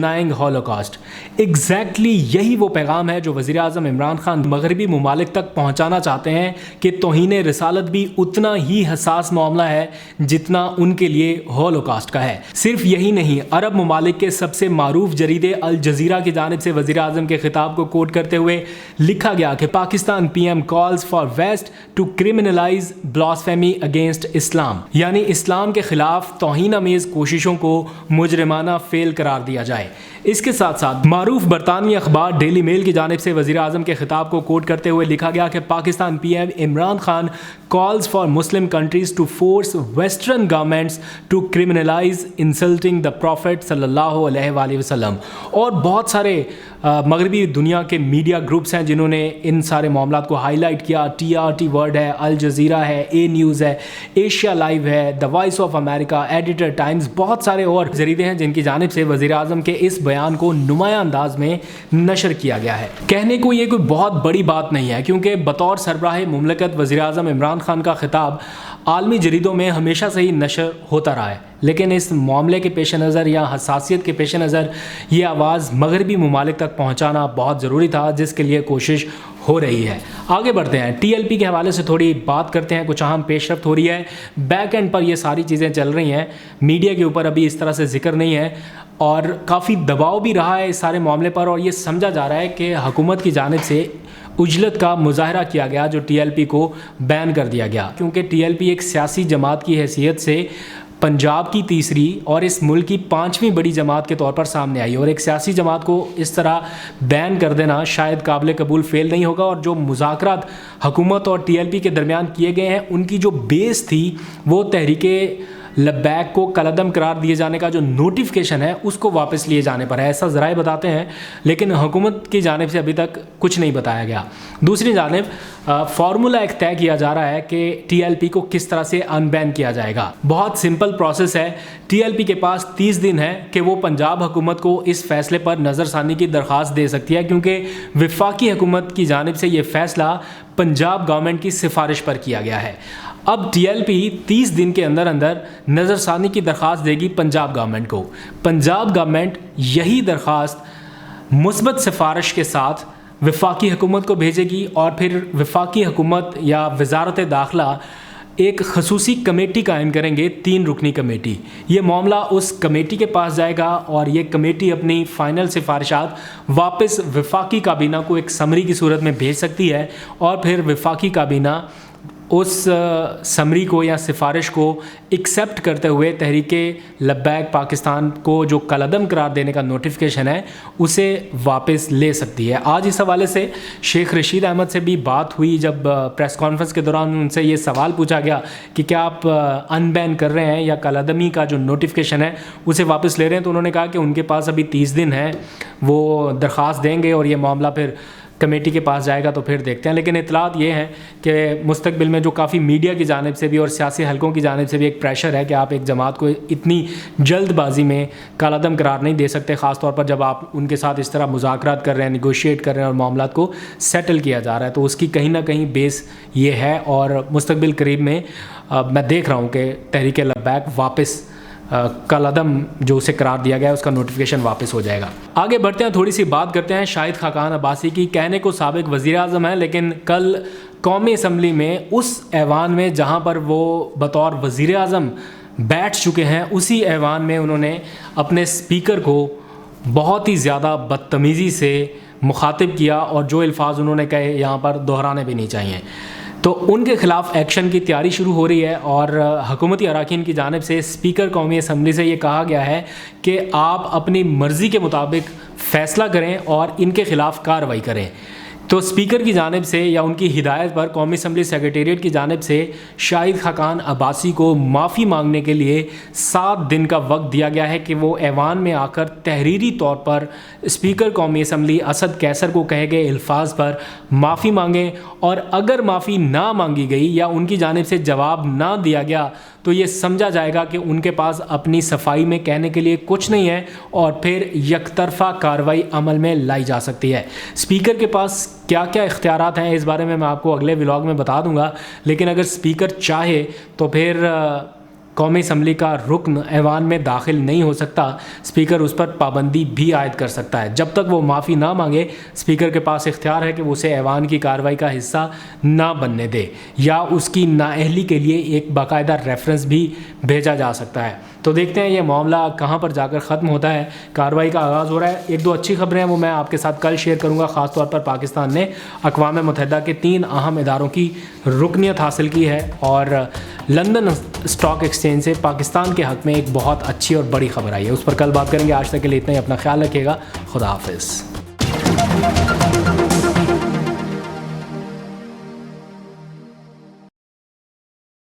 denying Holocaust. Exactly یہی وہ پیغام ہے جو وزیر اعظم عمران خان مغربی ممالک تک پہنچانا چاہتے ہیں کہ توہین رسالت بھی اتنا ہی حساس معاملہ ہے جتنا ان کے لیے ہولوکاسٹ کا ہے. صرف یہی نہیں، عرب ممالک کے سب سے معروف جریدے الجزیرہ کی جانب سے وزیر اعظم کے خطاب کو کوٹ کرتے ہوئے لکھا گیا کہ Pakistan P M calls for West to criminalise blasphemy against Islam, یعنی اسلام کے خلاف توہین آمیز کوششوں کو مجرمانہ فعل قرار دیا جائے. اس کے ساتھ ساتھ معروف برطانوی اخبار ڈیلی میل کی جانب سے وزیر اعظم کے خطاب کو کوٹ کرتے ہوئے لکھا گیا کہ Pakistan P M Imran Khan calls for Muslim countries to force Western governments to criminalize insulting the Prophet صلی اللہ علیہ وآلہ وسلم. اور بہت سارے مغربی دنیا کے میڈیا گروپس ہیں جنہوں نے ان سارے معاملات کو ہائی لائٹ کیا. TRT ورلڈ ہے، الجزیرہ ہے، اے نیوز ہے، ایشیا لائیو ہے، the voice of America, editor times, بہت سارے اور جریدے ہیں جن کی جانب سے وزیر اعظم کے اس بیان کو نمایاں انداز میں نشر کیا گیا ہے. کہنے کو یہ کوئی بہت بڑی بات نہیں ہے کیونکہ بطور سربراہ مملکت وزیر اعظم عمران خان کا خطاب عالمی جریدوں میں ہمیشہ سے ہی نشر ہوتا رہا ہے، لیکن اس معاملے کے پیش نظر یا حساسیت کے پیش نظر یہ آواز مغربی ممالک تک پہنچانا بہت ضروری تھا، جس کے لیے کوشش ہو رہی ہے. آگے بڑھتے ہیں، TLP کے حوالے سے تھوڑی بات کرتے ہیں. کچھ اہم پیش رفت ہو رہی ہے، بیک اینڈ پر یہ ساری چیزیں چل رہی ہیں، میڈیا کے اوپر ابھی اس طرح سے ذکر نہیں ہے اور کافی دباؤ بھی رہا ہے اس سارے معاملے پر، اور یہ سمجھا جا رہا ہے کہ حکومت کی جانب سے عجلت کا مظاہرہ کیا گیا جو TLP کو بین کر دیا گیا، کیونکہ TLP ایک سیاسی جماعت کی حیثیت سے پنجاب کی تیسری اور اس ملک کی 5ویں بڑی جماعت کے طور پر سامنے آئی، اور ایک سیاسی جماعت کو اس طرح بین کر دینا شاید قابل قبول فعل نہیں ہوگا. اور جو مذاکرات حکومت اور TLP کے درمیان کیے گئے ہیں ان کی جو بیس تھی وہ تحریک لبیک کو کالعدم قرار دیے جانے کا جو نوٹیفیکیشن ہے اس کو واپس لیے جانے پر ہے، ایسا ذرائع بتاتے ہیں، لیکن حکومت کی جانب سے ابھی تک کچھ نہیں بتایا گیا. دوسری جانب فارمولا ایک طے کیا جا رہا ہے کہ TLP کو کس طرح سے ان بین کیا جائے گا. بہت سمپل پروسیس ہے. TLP کے پاس 30 دن ہے کہ وہ پنجاب حکومت کو اس فیصلے پر نظر ثانی کی درخواست دے سکتی ہے، کیونکہ وفاقی حکومت کی جانب سے یہ فیصلہ پنجاب گورنمنٹ کی سفارش پر کیا گیا ہے. اب TLP 30 دن کے اندر نظر ثانی کی درخواست دے گی پنجاب گورنمنٹ کو. پنجاب گورنمنٹ یہی درخواست مثبت سفارش کے ساتھ وفاقی حکومت کو بھیجے گی، اور پھر وفاقی حکومت یا وزارت داخلہ ایک خصوصی کمیٹی قائم کریں گے، 3 رکنی کمیٹی. یہ معاملہ اس کمیٹی کے پاس جائے گا اور یہ کمیٹی اپنی فائنل سفارشات واپس وفاقی کابینہ کو ایک سمری کی صورت میں بھیج سکتی ہے، اور پھر وفاقی کابینہ اس سمری کو یا سفارش کو ایکسیپٹ کرتے ہوئے تحریک لبیک پاکستان کو جو کالعدم قرار دینے کا نوٹیفیکیشن ہے اسے واپس لے سکتی ہے. آج اس حوالے سے شیخ رشید احمد سے بھی بات ہوئی جب پریس کانفرنس کے دوران ان سے یہ سوال پوچھا گیا کہ کیا آپ ان بین کر رہے ہیں یا کالعدمی کا جو نوٹیفیکیشن ہے اسے واپس لے رہے ہیں، تو انہوں نے کہا کہ ان کے پاس ابھی 30 دن ہیں، وہ درخواست دیں گے اور یہ معاملہ پھر کمیٹی کے پاس جائے گا تو پھر دیکھتے ہیں. لیکن اطلاعات یہ ہیں کہ مستقبل میں جو کافی میڈیا کی جانب سے بھی اور سیاسی حلقوں کی جانب سے بھی ایک پریشر ہے کہ آپ ایک جماعت کو اتنی جلد بازی میں کالعدم قرار نہیں دے سکتے، خاص طور پر جب آپ ان کے ساتھ اس طرح مذاکرات کر رہے ہیں، نیگوشیٹ کر رہے ہیں اور معاملات کو سیٹل کیا جا رہا ہے. تو اس کی کہیں نہ کہیں بیس یہ ہے، اور مستقبل قریب میں میں دیکھ رہا ہوں کہ تحریک لبیک واپس کالعدم جو اسے قرار دیا گیا ہے اس کا نوٹیفیکیشن واپس ہو جائے گا. آگے بڑھتے ہیں، تھوڑی سی بات کرتے ہیں شاہد خاقان عباسی کی. کہنے کو سابق وزیر اعظم ہیں، لیکن کل قومی اسمبلی میں اس ایوان میں جہاں پر وہ بطور وزیر اعظم بیٹھ چکے ہیں، اسی ایوان میں انہوں نے اپنے اسپیکر کو بہت ہی زیادہ بدتمیزی سے مخاطب کیا، اور جو الفاظ انہوں نے کہے یہاں پر دہرانے بھی نہیں چاہیے. تو ان کے خلاف ایکشن کی تیاری شروع ہو رہی ہے، اور حکومتی اراکین کی جانب سے اسپیکر قومی اسمبلی سے یہ کہا گیا ہے کہ آپ اپنی مرضی کے مطابق فیصلہ کریں اور ان کے خلاف کارروائی کریں. تو اسپیکر کی جانب سے یا ان کی ہدایت پر قومی اسمبلی سیکریٹریٹ کی جانب سے شاہد خاقان عباسی کو معافی مانگنے کے لیے 7 دن کا وقت دیا گیا ہے کہ وہ ایوان میں آ کر تحریری طور پر اسپیکر قومی اسمبلی اسد کیسر کو کہے گئے الفاظ پر معافی مانگیں، اور اگر معافی نہ مانگی گئی یا ان کی جانب سے جواب نہ دیا گیا تو یہ سمجھا جائے گا کہ ان کے پاس اپنی صفائی میں کہنے کے لیے کچھ نہیں ہے، اور پھر یک طرفہ کارروائی عمل میں لائی جا سکتی ہے. اسپیکر کے پاس کیا کیا اختیارات ہیں اس بارے میں آپ کو اگلے ولاگ میں بتا دوں گا، لیکن اگر اسپیکر چاہے تو پھر قومی اسمبلی کا رکن ایوان میں داخل نہیں ہو سکتا، اسپیکر اس پر پابندی بھی عائد کر سکتا ہے۔ جب تک وہ معافی نہ مانگے، اسپیکر کے پاس اختیار ہے کہ وہ اسے ایوان کی کارروائی کا حصہ نہ بننے دے یا اس کی نااہلی کے لیے ایک باقاعدہ ریفرنس بھی بھیجا جا سکتا ہے۔ تو دیکھتے ہیں یہ معاملہ کہاں پر جا کر ختم ہوتا ہے۔ کارروائی کا آغاز ہو رہا ہے۔ ایک دو اچھی خبریں ہیں وہ میں آپ کے ساتھ کل شیئر کروں گا۔ خاص طور پر پاکستان نے اقوام متحدہ کے 3 اہم اداروں کی رکنیت حاصل کی ہے، اور لندن اسٹاک ایکسچینج سے پاکستان کے حق میں ایک بہت اچھی اور بڑی خبر آئی ہے، اس پر کل بات کریں گے۔ آج تک کے لیے اتنا ہی، اپنا خیال رکھیے گا۔ خدا حافظ۔